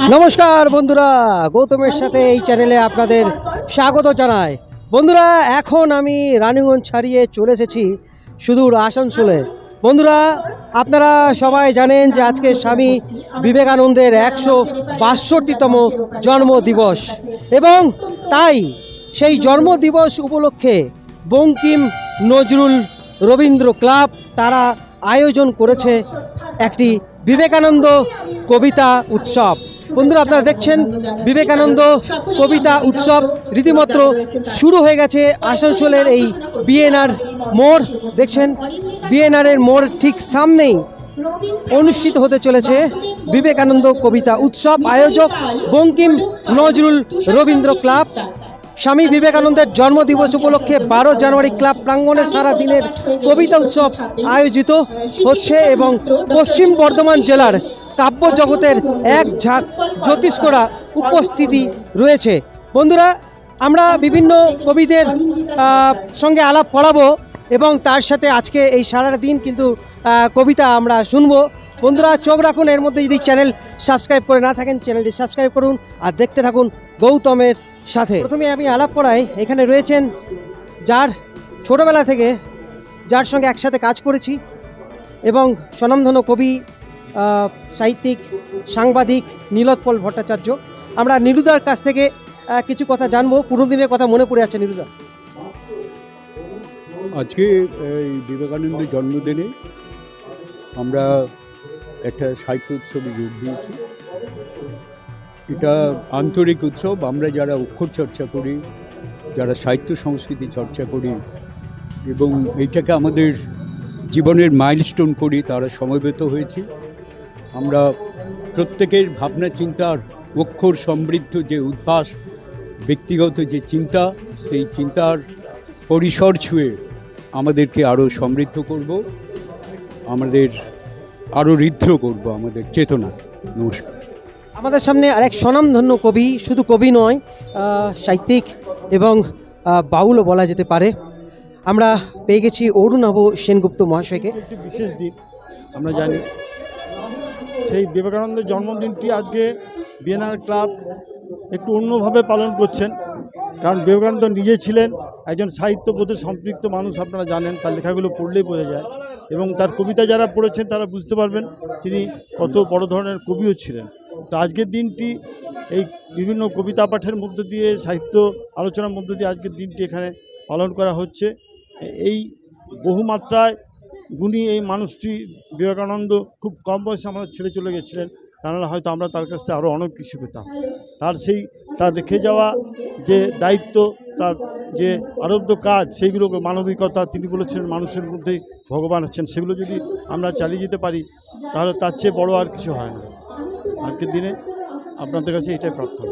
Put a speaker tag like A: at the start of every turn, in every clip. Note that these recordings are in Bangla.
A: নমস্কার বন্ধুরা, গৌতমের সাথে এই চ্যানেলে আপনাদের স্বাগত জানাই। বন্ধুরা, এখন আমি রানীগঞ্জ ছাড়িয়ে চলে এসেছি সুদূর আসানসোলে। বন্ধুরা, আপনারা সবাই জানেন যে আজকে স্বামী বিবেকানন্দের 162তম জন্মদিবস, এবং তাই সেই জন্মদিবস উপলক্ষে বঙ্কিম নজরুল রবীন্দ্র ক্লাব তারা আয়োজন করেছে একটি বিবেকানন্দ কবিতা উৎসব। বন্ধুরা, আপনারা দেখছেন বিবেকানন্দ কবিতা উৎসব রীতিমতো শুরু হয়ে গেছে আসানসোলের এই বিএনআর মোড়। দেখছেন বিএনআরের মোড় ঠিক সামনেই অনুষ্ঠিত হতে চলেছে বিবেকানন্দ কবিতা উৎসব। আয়োজক বঙ্কিম নজরুল রবীন্দ্র ক্লাব। স্বামী বিবেকানন্দের জন্মদিবস উপলক্ষে 12 জানুয়ারি ক্লাব প্রাঙ্গণে সারা দিনের কবিতা উৎসব আয়োজিত হচ্ছে, এবং পশ্চিম বর্ধমান জেলার কাব্য জগতের এক ঝাঁক জ্যোতিষ্করা উপস্থিতি রয়েছে। বন্ধুরা, আমরা বিভিন্ন কবিদের সঙ্গে আলাপ করাবো, এবং তার সাথে আজকে এই সারা দিন কিন্তু কবিতা আমরা শুনবো। বন্ধুরা, চোখ রাখুন, এর মধ্যে যদি চ্যানেল সাবস্ক্রাইব করে না থাকেন চ্যানেলটি সাবস্ক্রাইব করুন আর দেখতে থাকুন গৌতমের সাথে। প্রথমে আমি আলাপ করাই, এখানে রয়েছেন যার ছোটোবেলা থেকে যার সঙ্গে একসাথে কাজ করেছি, এবং স্বনামধন্য কবি, সাহিত্যিক, সাংবাদিক নীলোৎপল ভট্টাচার্য। আমরা নীলুদার কাছ থেকে কিছু কথা জানবো। পুরনো দিনের কথা মনে পড়ে আছে নীলুদা?
B: আজকে এই বিবেকানন্দের জন্মদিনে আমরা একটা সাহিত্য উৎসবে যোগ দিয়েছি। এটা আন্তরিক উৎসব। আমরা যারা অক্ষর চর্চা করি, যারা সাহিত্য সংস্কৃতি চর্চা করি এবং এইটাকে আমাদের জীবনের মাইলস্টোন করি, তারা সমবেত হয়েছি। আমরা প্রত্যেকের ভাবনা চিন্তার অক্ষর সমৃদ্ধ যে উদ্ভাস, ব্যক্তিগত যে চিন্তা, সেই চিন্তার পরিসর ছুঁয়ে আমাদেরকে আরও সমৃদ্ধ করব, আমাদের আরও ঋদ্ধ করব আমাদের চেতনা। নমস্কার।
A: আমাদের সামনে আরেক স্বনামধন্য কবি, শুধু কবি নয়, সাহিত্যিক এবং বাউলও বলা যেতে পারে। আমরা পেয়ে গেছি অরুণাভ সেনগুপ্ত মহাশয়কে।
C: একটি বিশেষ দিন আমরা জানি, সেই বিবেকানন্দের জন্মদিনটি আজকে বিএনআর ক্লাব একটু অন্যভাবে পালন করছেন। কারণ বিবেকানন্দ নিজে ছিলেন একজন সাহিত্যবোধে সম্পৃক্ত মানুষ, আপনারা জানেন, তার লেখাগুলো পড়লেই বোঝা যায়, এবং তার কবিতা যারা পড়েছেন তারা বুঝতে পারবেন তিনি কত বড় ধরনের কবিও ছিলেন। তো আজকের দিনটি এই বিভিন্ন কবিতা পাঠের মধ্য দিয়ে, সাহিত্য আলোচনার মধ্য দিয়ে আজকের দিনটি এখানে পালন করা হচ্ছে। এই বহুমাত্রায় গুণী এই মানুষটি বিবেকানন্দ খুব কম বয়সে আমাদের ছেড়ে চলে গেছিলেন, তাহলে হয়তো আমরা তার কাছ থেকে আরও অনেক কিছু পেতাম। তার রেখে যাওয়া যে দায়িত্ব, তার যে আরব্ধ কাজ, সেইগুলোকে মানবিকতা, তিনি বলেছিলেন মানুষের মধ্যেই ভগবান আছেন, সেগুলো যদি আমরা চালিয়ে যেতে পারি তাহলে তার চেয়ে বড় আর কিছু হয় না। আজকের দিনে আপনাদের কাছে এটাই প্রার্থনা।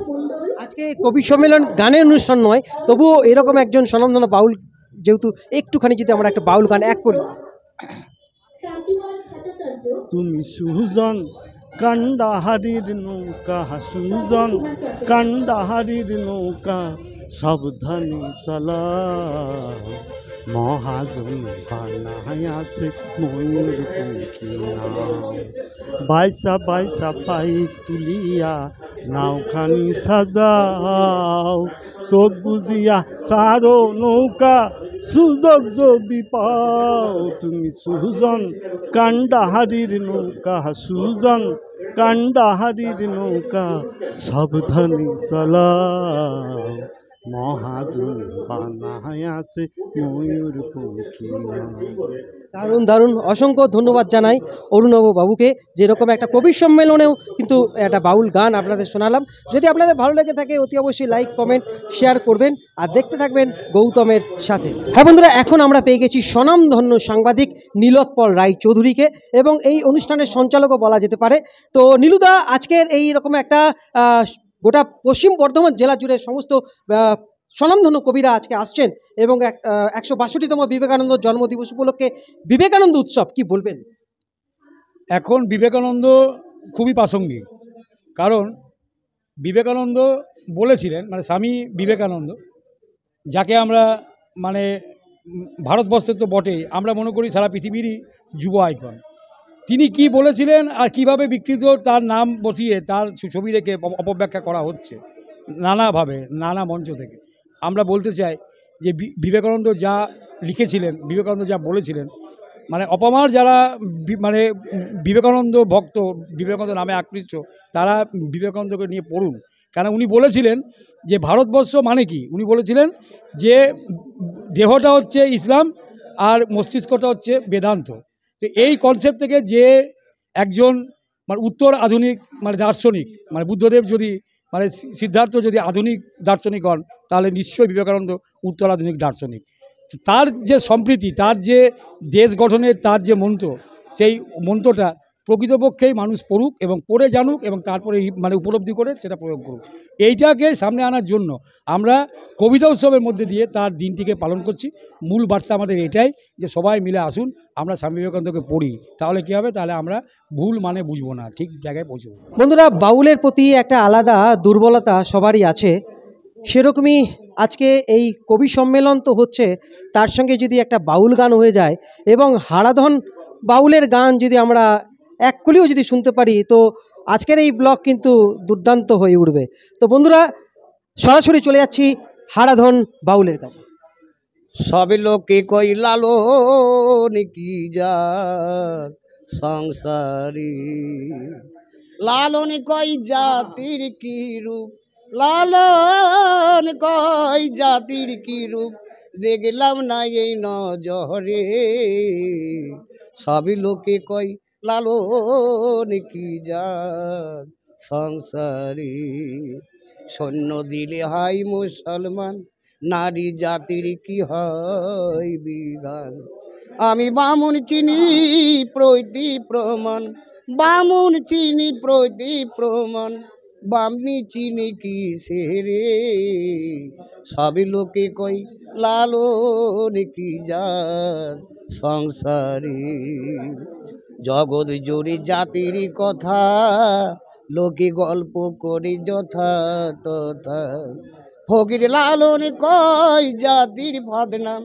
A: আজকে কবি সম্মেলন গানের অনুষ্ঠান নয়, তবুও এরকম একজন স্বনামধন্য বাউল, যেহেতু একটুখানি যদি আমরা একটা বাউল গান এক করি।
C: তুমি সুজন কান্ডাহারির নৌকা, সুজন কান্ডাহারির নৌকা, সাবধানে চালাও, মহাজন বানায় আছে ময়ূর পঙ্খী নাও, বাইসা বাইসা পাইক তুলিয়া নাওখানি সাজাও, চোখ বুঝিয়া সারো নৌকা, সুযোগ যদি পাও। তুমি সুজন কান্ডাহারির নৌকা, সুজন কান্ডাহারির নৌকা, সাবধানে চালাও, মহাজন বানায় আছে ময়ূর পঙ্খী নাও।
A: দারুণ দারুণ, অসংখ্য ধন্যবাদ জানাই অরুণাভ বাবুকে, যেরকম একটা কবি সম্মেলনেও কিন্তু একটা বাউল গান আপনাদের শোনালাম। যদি আপনাদের ভালো লেগে থাকে অতি অবশ্যই লাইক, কমেন্ট, শেয়ার করবেন আর দেখতে থাকবেন গৌতমের সাথে। হ্যাঁ বন্ধুরা, এখন আমরা পেয়ে গেছি স্বনামধন্য সাংবাদিক নীলোৎপল রায়চৌধুরীকে, এবং এই অনুষ্ঠানের সঞ্চালকও বলা যেতে পারে। তো নীলুদা, আজকের এই রকম একটা গোটা পশ্চিম বর্ধমান জেলা জুড়ে সমস্ত স্বনামধন্য কবিরা আজকে আসছেন, এবং 162তম বিবেকানন্দ জন্মদিবস উপলক্ষে বিবেকানন্দ উৎসব, কি বলবেন?
D: এখন বিবেকানন্দ খুবই প্রাসঙ্গিক, কারণ বিবেকানন্দ বলেছিলেন, মানে স্বামী বিবেকানন্দ, যাকে আমরা ভারতবর্ষের তো বটেই, আমরা মনে করি সারা পৃথিবীরই যুব আইকন। তিনি কি বলেছিলেন আর কিভাবে বিকৃত তার নাম বসিয়ে তার ছবি রেখে অপব্যাখ্যা করা হচ্ছে নানাভাবে নানা মঞ্চ থেকে। আমরা বলতে চাই যে বিবেকানন্দ যা লিখেছিলেন, বিবেকানন্দ যা বলেছিলেন, মানে অপমার যারা মানে বিবেকানন্দ ভক্ত, বিবেকানন্দ নামে আকৃষ্ট, তারা বিবেকানন্দকে নিয়ে পড়ুন। কারণ উনি বলেছিলেন যে ভারতবর্ষ মানে কি, উনি বলেছিলেন যে দেহটা হচ্ছে ইসলাম আর মস্তিষ্কটা হচ্ছে বেদান্ত। তো এই কনসেপ্ট থেকে যে একজন মানে উত্তর আধুনিক মানে দার্শনিক, মানে বুদ্ধদেব যদি মানে সিদ্ধার্থ যদি আধুনিক দার্শনিক হন, তাহলে নিশ্চয়ই বিবেকানন্দ উত্তর আধুনিক দার্শনিক। তার যে সম্প্রীতি, তার যে দেশ গঠনের তার যে মন্ত্র, সেই মন্ত্রটা প্রকৃতপক্ষেই মানুষ পড়ুক এবং পড়ে জানুক এবং তারপরে মানে উপলব্ধি করে সেটা প্রয়োগ করুক। এইটাকে সামনে আনার জন্য আমরা কবিতা উৎসবের মধ্যে দিয়ে তার দিনটিকে পালন করছি। মূল বার্তা আমাদের এটাই যে সবাই মিলে আসুন, আমরা স্বামী বিবেকানন্দকে পড়ি। তাহলে কী হবে, তাহলে আমরা ভুল মানে বুঝবো না, ঠিক জায়গায় পৌঁছবো।
A: বন্ধুরা, বাউলের প্রতি একটা আলাদা দুর্বলতা সবারই আছে, সেরকমই আজকে এই কবি সম্মেলন তো হচ্ছে, তার সঙ্গে যদি একটা বাউল গান হয়ে যায় এবং হারাধন বাউলের গান যদি আমরা এক কলিও যদি শুনতে পারি, তো আজকের এই ব্লগ কিন্তু দুর্দান্ত হয়ে উঠবে। তো বন্ধুরা, সরাসরি চলে যাচ্ছি হারাধন বাউলের কাছে।
E: সব লোকে কই লালন কি জাত সংসারী, লালন কই জাতির কি রূপ, লালন কই জাতির কি রূপ, দেখলাম না এই নজরে। সব লোকে কই লালন কি জাত সংসারী, সৈন্য দিলে হাই মুসলমান, নারী জাতির কি হয় বিধান। আমি বামুন চিনি প্রতি প্রমাণ, বামুন চিনি প্রতি প্রমাণ, বামনি চিনি কি সেরে। সব লোকে কই লালন কি জাত সংসারী, জগৎ জুড়ে জাতির কথা লোকে গল্প করে যথা তথা। ফকির লালন কই জাতির ফাদনাম,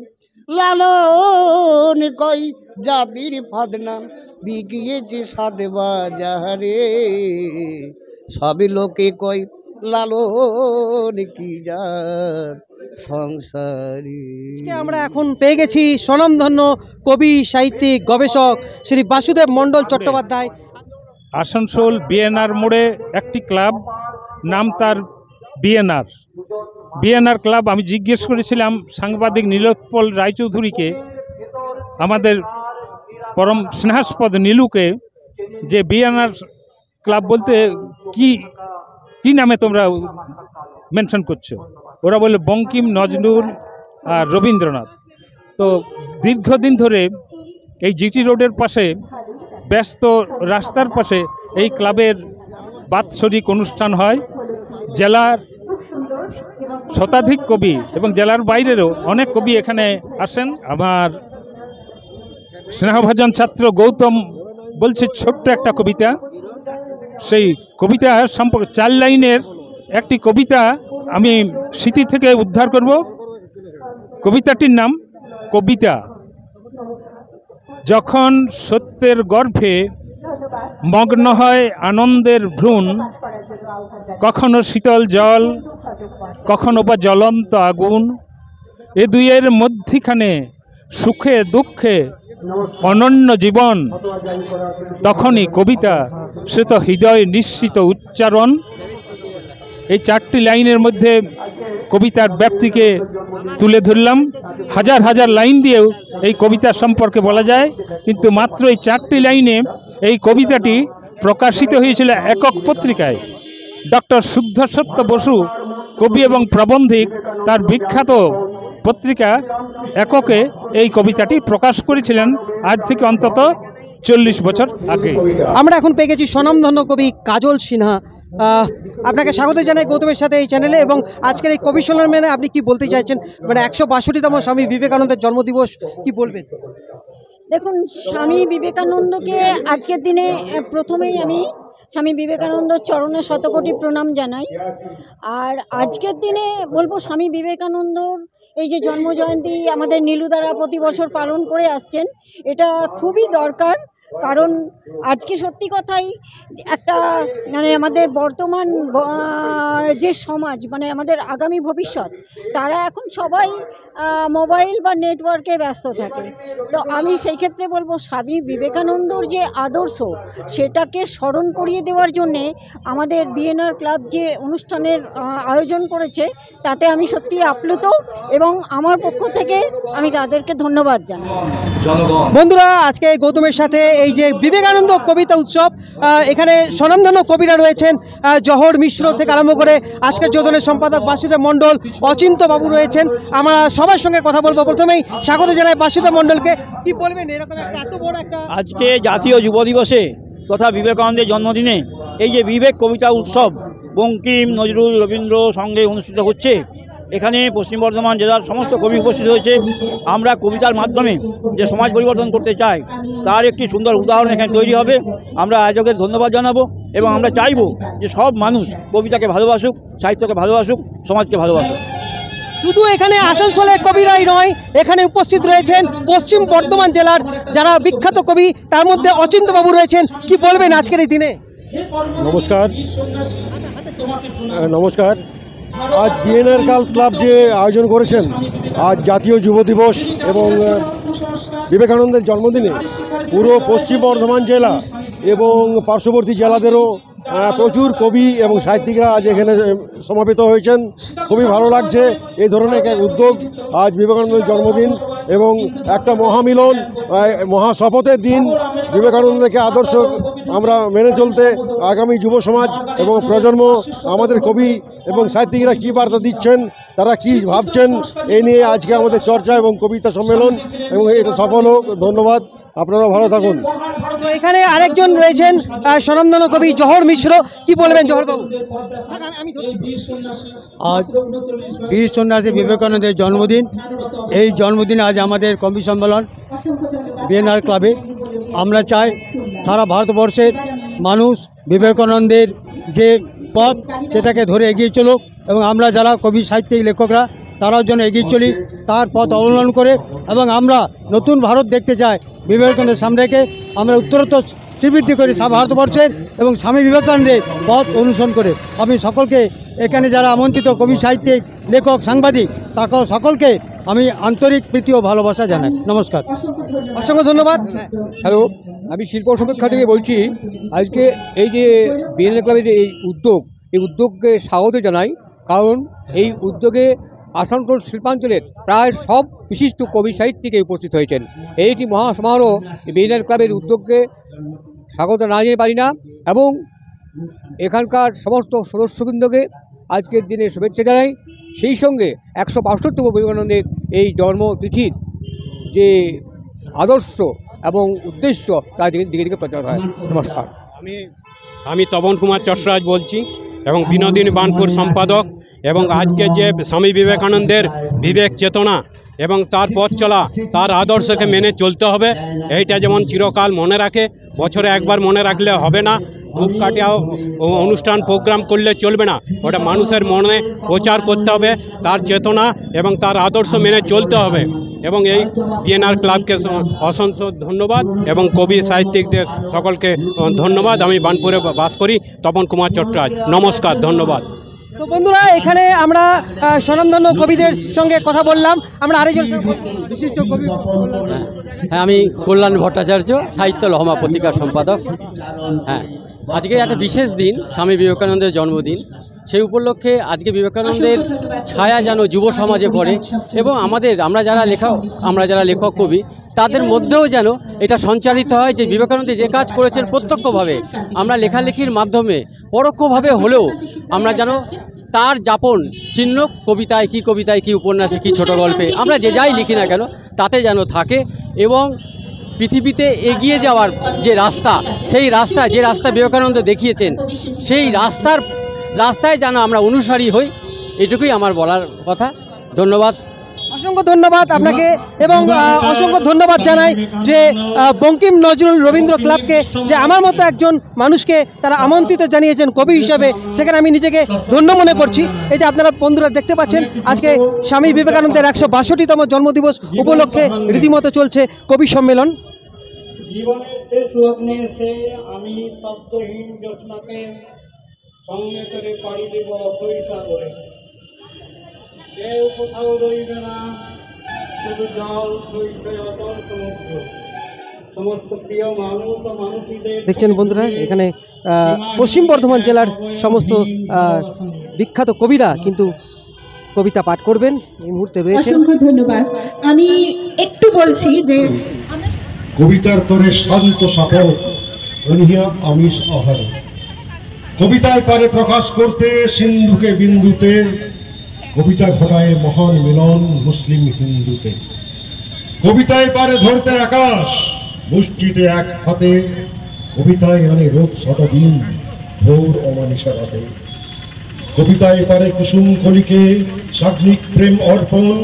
E: লালন কই জাতির ফাদনাম, বিকিয়েছে সাত বাজারে। সব লোকে কই লালন কি জাত সংসারী।
A: আমরা এখন পেয়ে গেছি স্বনামধন্য কবি, সাহিত্যিক, গবেষক শ্রী বাসুদেব মণ্ডল চট্টোপাধ্যায়।
F: আসানসোল বিএনআর মোড়ে একটি ক্লাব, নাম তার বিএনআর ক্লাব। আমি জিজ্ঞেস করেছিলাম সাংবাদিক নীলোৎপল রায়চৌধুরীকে, আমাদের পরম স্নেহাস্পদ নীলুকে, যে বিএনআর ক্লাব বলতে কি নামে তোমরা মেনশন করছো। ওরা বলল বঙ্কিম, নজরুল আর রবীন্দ্রনাথ। তো দীর্ঘদিন ধরে এই জিটি রোডের পাশে ব্যস্ত রাস্তার পাশে এই ক্লাবের বাৎসরিক অনুষ্ঠান হয়। জেলার শতাধিক কবি এবং জেলার বাইরেরও অনেক কবি এখানে আসেন। আমার স্নেহভাজন ছাত্র গৌতম বলছে ছোট্ট একটা কবিতা, সেই কবিতা সম্পর্কে 4 লাইনের একটি কবিতা আমি স্মৃতি থেকে উদ্ধার করব। কবিতাটির নাম কবিতা। যখন সত্যের গর্ভে মগ্ন হয় আনন্দের ভ্রূণ, কখনো শীতল জল, কখনো বা জ্বলন্ত আগুন, এ দুইয়ের মধ্যিখানে সুখে দুঃখে অনন্য জীবন, তখনই কবিতা, সে তো হৃদয় নিশ্চিত উচ্চারণ। এই 4টি লাইনের মধ্যে কবিতার ব্যাপ্তিকে তুলে ধরলাম। হাজার হাজার লাইন দিয়েও এই কবিতা সম্পর্কে বলা যায়, কিন্তু মাত্র এই 4টি লাইনে এই কবিতাটি প্রকাশিত হয়েছিল একক পত্রিকায়। ডক্টর শুদ্ধসত্য বসু, কবি এবং প্রবন্ধিক, তার বিখ্যাত পত্রিকা এককে এই কবিতাটি প্রকাশ করেছিলেন আজ থেকে অন্তত 40 বছর আগে।
A: আমরা এখন পেয়ে গেছি স্বনামধন্য কবি কাজল সিনহা। আপনাকে স্বাগত জানাই গৌতমের সাথে এই চ্যানেলে। এবং আজকের এই কবি সম্মেলনে আপনি কি বলতে চাইছেন, মানে 162তম স্বামী বিবেকানন্দের জন্মদিবস, কি বলবেন?
G: দেখুন, স্বামী বিবেকানন্দকে আজকের দিনে প্রথমেই আমি স্বামী বিবেকানন্দ চরণে শতকোটি প্রণাম জানাই। আর আজকের দিনে বলবো স্বামী বিবেকানন্দর এই যে জন্মজয়ন্তী আমাদের নীলু দ্বারা প্রতি বছর পালন করে আসছেন, এটা খুবই দরকার। কারণ আজকে সত্যি কথাই একটা মানে আমাদের বর্তমান যে সমাজ মানে আমাদের আগামী ভবিষ্যৎ তারা এখন সবাই মোবাইল বা নেটওয়ার্কে ব্যস্ত থাকে। তো আমি সেই ক্ষেত্রে বলবো স্বামী বিবেকানন্দর যে আদর্শ সেটাকে স্মরণ করিয়ে দেওয়ার জন্যে আমাদের বিএনআর ক্লাব যে অনুষ্ঠানের আয়োজন করেছে তাতে আমি সত্যি আপ্লুত এবং আমার পক্ষ থেকে আমি তাদেরকে ধন্যবাদ জানাই।
A: বন্ধুরা, আজকে গৌতমের সাথে এই যে বিবেকানন্দ কবিতা উৎসব, এখানে স্বনামধন্য কবিরা রয়েছেন, জহর মিশ্র থেকে আরম্ভ করে আজকের যোজনের সম্পাদক বাসুদেব মণ্ডল, অচিন্ত বাবু রয়েছেন। আমরা সবার সঙ্গে কথা বলবো। প্রথমেই স্বাগত জানাই বাসুদেব মণ্ডলকে। কি বলবেন এরকম এত বড় একটা
H: আজকে জাতীয় যুব দিবসে তথা বিবেকানন্দের জন্মদিনে এই যে বিবেক কবিতা উৎসব বঙ্কিম, নজরুল, রবীন্দ্র সঙ্গে অনুষ্ঠিত হচ্ছে, এখানে পশ্চিম বর্ধমান জেলার সমস্ত কবি উপস্থিত হয়েছে। আমরা কবিতার মাধ্যমে যে সমাজ পরিবর্তন করতে চাই তার একটি সুন্দর উদাহরণ এখানে তৈরি হবে। আমরা আয়োজকের ধন্যবাদ জানাবো এবং আমরা চাইব যে সব মানুষ কবিতাকে ভালোবাসুক, সাহিত্যকে ভালোবাসুক, সমাজকে ভালোবাসুক।
A: শুধু এখানে আসানসোলের কবিরাই নয়, এখানে উপস্থিত রয়েছেন পশ্চিম বর্ধমান জেলার যারা বিখ্যাত কবি, তার মধ্যে অচিন্ত বাবু রয়েছেন। কি বলবেন আজকের এই দিনে?
I: নমস্কার। নমস্কার। আজ বিএনআর ক্লাব যে আয়োজন করেছেন আজ জাতীয় যুব দিবস এবং বিবেকানন্দের জন্মদিনে পুরো পশ্চিম বর্ধমান জেলা এবং পার্শ্ববর্তী জেলাদেরও প্রচুর কবি এবং সাহিত্যিকরা আজ এখানে সমাবেত হয়েছেন। খুবই ভালো লাগছে এই ধরনের এক উদ্যোগ। আজ বিবেকানন্দের জন্মদিন এবং একটা মহামিলন, মহাশপথের দিন। বিবেকানন্দকে আদর্শ আমরা মেনে চলতে আগামী যুব সমাজ এবং প্রজন্ম আমাদের কবি এবং সাহিত্যিকরা কী বার্তা দিচ্ছেন, তারা কি ভাবছেন, এই নিয়ে আজকে আমাদের চর্চা এবং কবিতা সম্মেলন, এবং এটা সফল হোক। ধন্যবাদ, আপনারা ভালো থাকুন।
A: এখানে আরেকজন রয়েছেন স্বনামধন্য কবি জহর মিশ্র। কি বলবেন জহর বাবু?
J: আজ বীর সন্ন্যাসী বিবেকানন্দের জন্মদিন। এই জন্মদিনে আজ আমাদের কবি সম্মেলন বিএনআর ক্লাবে। আমরা চাই সারা ভারতবর্ষের মানুষ বিবেকানন্দের যে পথ সেটাকে ধরে এগিয়ে চলুক এবং আমরা যারা কবি সাহিত্যিক লেখকরা তারাও যেন এগিয়ে চলি তার পথ অবলম্বন করে, এবং আমরা নতুন ভারত দেখতে চাই বিবেকানন্দের সামনে রেখে আমরা উত্তরোত্তর শ্রীবৃদ্ধি করি ভারতবর্ষের এবং স্বামী বিবেকানন্দের পথ অনুসরণ করে। আমি সকলকে এখানে যারা আমন্ত্রিত কবি সাহিত্যিক লেখক সাংবাদিক তাকেও সকলকে আমি আন্তরিক প্রীতি ও ভালোবাসা জানাই। নমস্কার,
A: অসংখ্য ধন্যবাদ।
K: হ্যালো, আমি শিল্প সমীক্ষা থেকে বলছি। আজকে এই যে বিএনআর ক্লাবের যে এই উদ্যোগকে স্বাগত জানাই, কারণ এই উদ্যোগে আসানসোল শিল্পাঞ্চলের প্রায় সব বিশিষ্ট কবি সাহিত্যিকে উপস্থিত হয়েছেন। এইটি মহাসমারোহ বিএনআর ক্লাবের উদ্যোগকে স্বাগত না জানিয়ে পারি না, এবং এখানকার সমস্ত সদস্যবৃন্দকে আজকের দিনে শুভেচ্ছা জানাই। সেই সঙ্গে 162তম বিবেকানন্দের এই জন্মতিথির যে আদর্শ এবং উদ্দেশ্য তার দিকে দিকে প্রচার হয়। নমস্কার।
F: আমি তপন কুমার চট্টরাজ বলছি এবং বিনোদিনী বানপুর সম্পাদক। এবং আজকে যে স্বামী বিবেকানন্দের বিবেক চেতনা এবং তার পথ চলা, তার আদর্শকে মেনে চলতে হবে, এইটা যেমন চিরকাল মনে রাখে। বছরে একবার মনে রাখলে হবে না, ধূপকাঠি অনুষ্ঠান প্রোগ্রাম করলে চলবে না, ওটা মানুষের মনে প্রচার করতে হবে। তার চেতনা এবং তার আদর্শ মেনে চলতে হবে। এবং এই বিএনআর ক্লাবকে অসংখ্য ধন্যবাদ এবং কবি সাহিত্যিকদের সকলকে ধন্যবাদ। আমি বানপুরে বাস করি, তপন কুমার চট্টরাজ। নমস্কার, ধন্যবাদ।
A: তো বন্ধুরা, এখানে আমরা স্বনামধন্য কবিদের সঙ্গে কথা বললাম। আমরা আরেকজন বিশিষ্ট কবি।
L: হ্যাঁ, আমি কল্যাণ ভট্টাচার্য, সাহিত্য লহমা পত্রিকার সম্পাদক। হ্যাঁ, আজকে একটা বিশেষ দিন, স্বামী বিবেকানন্দের জন্মদিন। সেই উপলক্ষে আজকে বিবেকানন্দের ছায়া যেন যুব সমাজে পড়ে এবং আমরা যারা লেখক কবি তাদের মধ্যেও যেন এটা সঞ্চারিত হয় যে বিবেকানন্দ যে কাজ করেছেন প্রত্যক্ষভাবে আমরা লেখালেখির মাধ্যমে, পরোক্ষভাবে হলেও আমরা যেন তার যাপন চিহ্ন কবিতায় কি উপন্যাসে কি ছোট গল্পে আমরা যে যাই লিখি না কেন তাতে যেন থাকে। এবং পৃথিবীতে এগিয়ে যাওয়ার যে রাস্তা, সেই রাস্তা যে রাস্তা বিবেকানন্দ দেখিয়েছেন, সেই রাস্তায় যেন আমরা অনুসারী হই, এটুকুই আমার বলার কথা। ধন্যবাদ।
A: অসংখ্য ধন্যবাদ আপনাকে এবং অসংখ্য ধন্যবাদ জানাই যে বঙ্কিম, নজরুল, রবীন্দ্র ক্লাবকে, যে আমার মতো একজন মানুষকে তারা আমন্ত্রিত জানিয়েছেন কবি হিসাবে, সেখানে আমি নিজেকে ধন্য মনে করছি। এই যে আপনারা বন্ধুরা দেখতে পাচ্ছেন, আজকে স্বামী বিবেকানন্দের 162তম জন্মদিবস উপলক্ষে রীতিমতো চলছে কবি সম্মেলন।
M: জীবনের শেষ লগ্নে এসে আমি শব্দহীন জ্যোৎস্নাকে সঙ্গে করে পাড়ি দেব অপরিসা করে। কেউ কোথাও রইবে না, শুধু জল সইবে অতল সমুদ্র। সমস্ত প্রিয় মানুষ ও মানুষীদের
A: দেখছেন বন্ধুরা, এখানে পশ্চিম বর্ধমান জেলার সমস্ত বিখ্যাত কবিরা কিন্তু কবিতা পাঠ করবেন এই মুহূর্তে রয়েছেন।
N: অসংখ্য ধন্যবাদ। আমি একটু বলছি যে
O: কবিতার তরে শান্ত সাপর অনিহা আমিষ আহার। কবিতায় পারে প্রকাশ করতে সিন্ধুকে বিন্দুতে, কবিতা ঘটায় মহান মিলন মুসলিম হিন্দুতে। কবিতায় পারে ধরতে আকাশ মুষ্টিতে এক হাতে, কবিতায় আনে রোদ শতদিন ভোর অমানিসা রাতে। কবিতায় পারে কুসুম কলিকে সাগ্নিক প্রেম অর্পণ,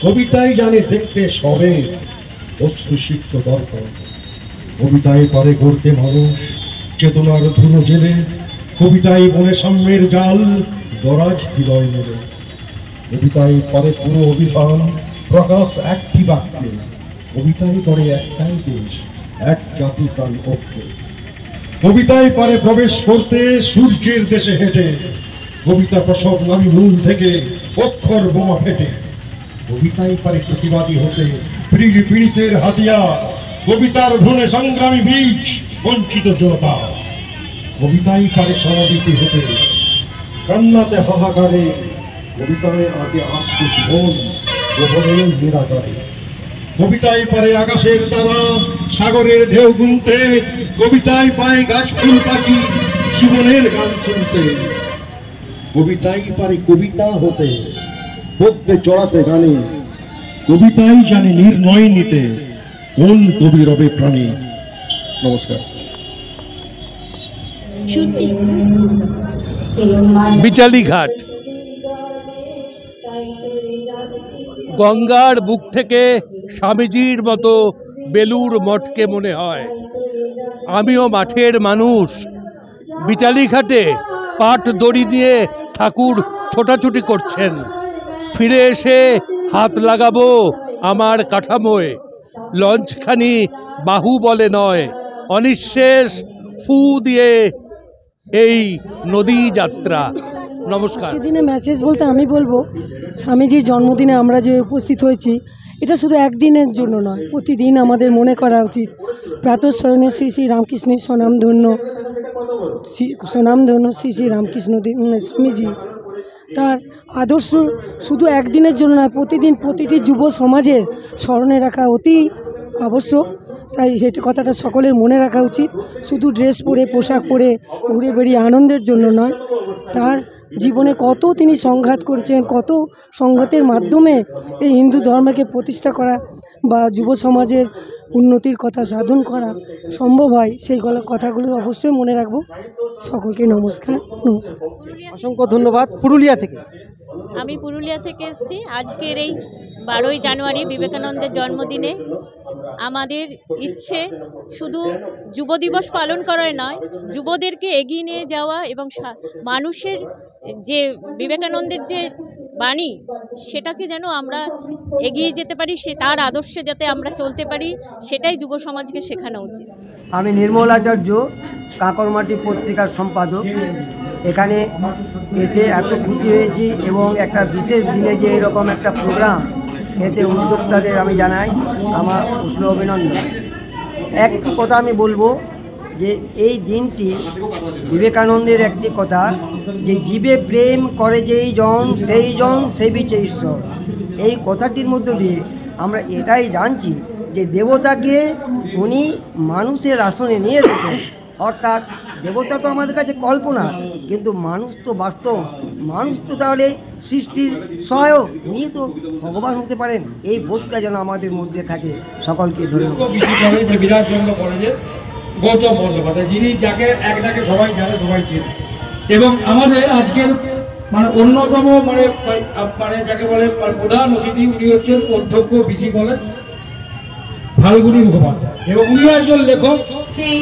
O: কবিতায় জানে দেখতে সবে অশ্রুসিক্ত দর্পণ। কবিতায় পারে গড়তে মানুষ চেতনার ধুলো জেলে, কবিতায় বনে সাম্যের জাল দরাজ হৃদয় মেলে। কবিতায় পারে পুরো অভিধান প্রকাশ একটি বাক্যে, কবিতায় করে একটাই দেশ এক জাতি প্রাণ ঐক্যে। কবিতায় পারে প্রবেশ করতে সূর্যের দেশে হেঁটে, কবিতা প্রসব নামী মূল থেকে অক্ষর বোমা ফেটে। কবিতায় পারে প্রতিবাদী হতে পীড়িতের হাতিয়ার, কবিতার ভ্রূণে সংগ্রামী বীজ বঞ্চিত জনতা। কবিতায় পারে সমবেতী হতে কান্নাতে হাহাকারে, কবিতায় আগে আসতে জীবন গোপনে নিরাকারে। কবিতায় পারে আকাশের তারা সাগরের ঢেউ গুনতে, কবিতায় পায় গাছ ফুল পাখি জীবনের গান শুনতে। কবিতাই পারে কবিতা হতে পদ্মে চড়াতে গানে, কবিতাই জানে নির্ণয় নিতে কোন কবি রবে প্রাণী। নমস্কার।
P: বিচালীঘাট গঙ্গার বুক থেকে স্বামীজির মতো বেলুর মঠকে মনে হয়। আমিও মাঠের মানুষ। বিচালীঘাটে পাট দড়ি দিয়ে ঠাকুর ছোটাছুটি করছেন। ফিরে এসে হাত লাগাবো আমার কাঠামোয়, লঞ্চখানি বাহু বলে নয় অনিঃশেষ ফু দিয়ে এই নদী যাত্রা। নমস্কার।
Q: দিনে মেসেজ বলতে আমি বলবো, স্বামীজির জন্মদিনে আমরা যে উপস্থিত হয়েছি এটা শুধু একদিনের জন্য নয়, প্রতিদিন আমাদের মনে করা উচিত প্রাতঃস্মরণে শ্রী শ্রী রামকৃষ্ণের স্বনামধন্য শ্রী শ্রী রামকৃষ্ণ স্বামীজি, তার আদর্শ শুধু একদিনের জন্য নয়, প্রতিদিন প্রতিটি যুব সমাজের স্মরণে রাখা অতি আবশ্যক। তাই সেটা কথাটা সকলের মনে রাখা উচিত। শুধু ড্রেস পরে পোশাক পরে ঘুরে বেরিয়ে আনন্দের জন্য নয়, তার জীবনে কত তিনি সংঘাত করেছেন, কত সংঘাতের মাধ্যমে এই হিন্দু ধর্মকে প্রতিষ্ঠা করা বা যুব সমাজের উন্নতির কথা সাধন করা সম্ভব হয়, সেই কথাগুলো অবশ্যই মনে রাখবো। সকলকে নমস্কার। নমস্কার,
A: অসংখ্য ধন্যবাদ। পুরুলিয়া থেকে
R: আমি পুরুলিয়া থেকে এসেছি। আজকের এই 12ই জানুয়ারি বিবেকানন্দের জন্মদিনে আমাদের ইচ্ছে শুধু যুব দিবস পালন করাই নয়, যুবদেরকে এগিয়ে নিয়ে যাওয়া এবং মানুষের যে বিবেকানন্দের যে বাণী সেটাকে যেন আমরা এগিয়ে যেতে পারি, তার আদর্শে যাতে আমরা চলতে পারি, সেটাই যুব সমাজকে শেখানো উচিত।
S: আমি নির্মল আচার্য, কাঁকরমাটি পত্রিকার সম্পাদক। এখানে এসে এত খুশি হয়েছি এবং একটা বিশেষ দিনে যে এরকম একটা প্রোগ্রাম, এতে উদ্যোক্তাদের আমি জানাই আমার উষ্ণ অভিনন্দন। একটু কথা আমি বলবো যে এই দিনটি বিবেকানন্দের একটি কথা, যে জীবে প্রেম করে যেই জন সেই জন সেবিছে ঈশ্বর। এই কথাটির মধ্য দিয়ে আমরা এটাই জানছি যে দেবতাকে উনি মানুষের আসনে নিয়ে এসেছেন। অর্থাৎ দেবতা তো আমাদের কাছে কল্পনা, কিন্তু মানুষ তো বাস্তব। মানুষ তো তাহলে সৃষ্টির সহায়ক, উনি তো ভগবান হতে পারেন। এই বোধটা যেন আমাদের মধ্যে থাকে। সকলকে ধন্যবাদ।
D: বিরাটচন্দ্র কলেজের গৌতম বন্দ্যোপাধ্যায়, যিনি যাকে এক ডাকে সবাই জানে, সবাই চেনে। এবং আমাদের আজকের অন্যতম যাকে বলে প্রধান অতিথি, উনি হচ্ছেন অধ্যক্ষ বিসি কলেজ ফাল্গুনী মুখোপাধ্যায়, এবং উনি একজন লেখক।
T: সেই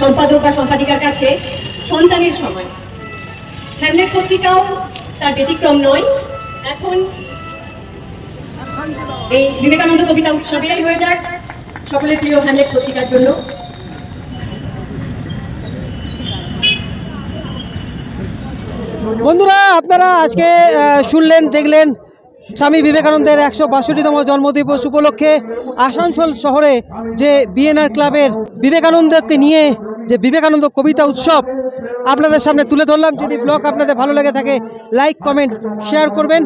T: সম্পাদক বা সম্পাদিকার কাছে সন্তানের সময় হ্যামলেট পত্রিকাও তার ব্যতিক্রম নয়। এখন এই বিবেকানন্দ কবিতা উৎসবে হয়ে যাক সকলের প্রিয় হ্যামলেট পত্রিকার জন্য।
A: বন্ধুরা, আপনারা আজকে শুনলেন, দেখলেন স্বামী বিবেকানন্দের 162তম জন্মদিবস উপলক্ষে আসানসোল শহরে যে বিএনআর ক্লাবের বিবেকানন্দকে নিয়ে যে বিবেকানন্দ কবিতা উৎসব আপনাদের সামনে তুলে ধরলাম। যদি ব্লগ আপনাদের ভালো লেগে থাকে লাইক, কমেন্ট, শেয়ার করবেন।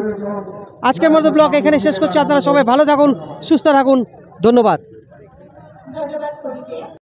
A: আজকের মতো ব্লগ এখানে শেষ করছি। আপনারা সবাই ভালো থাকুন, সুস্থ থাকুন। ধন্যবাদ।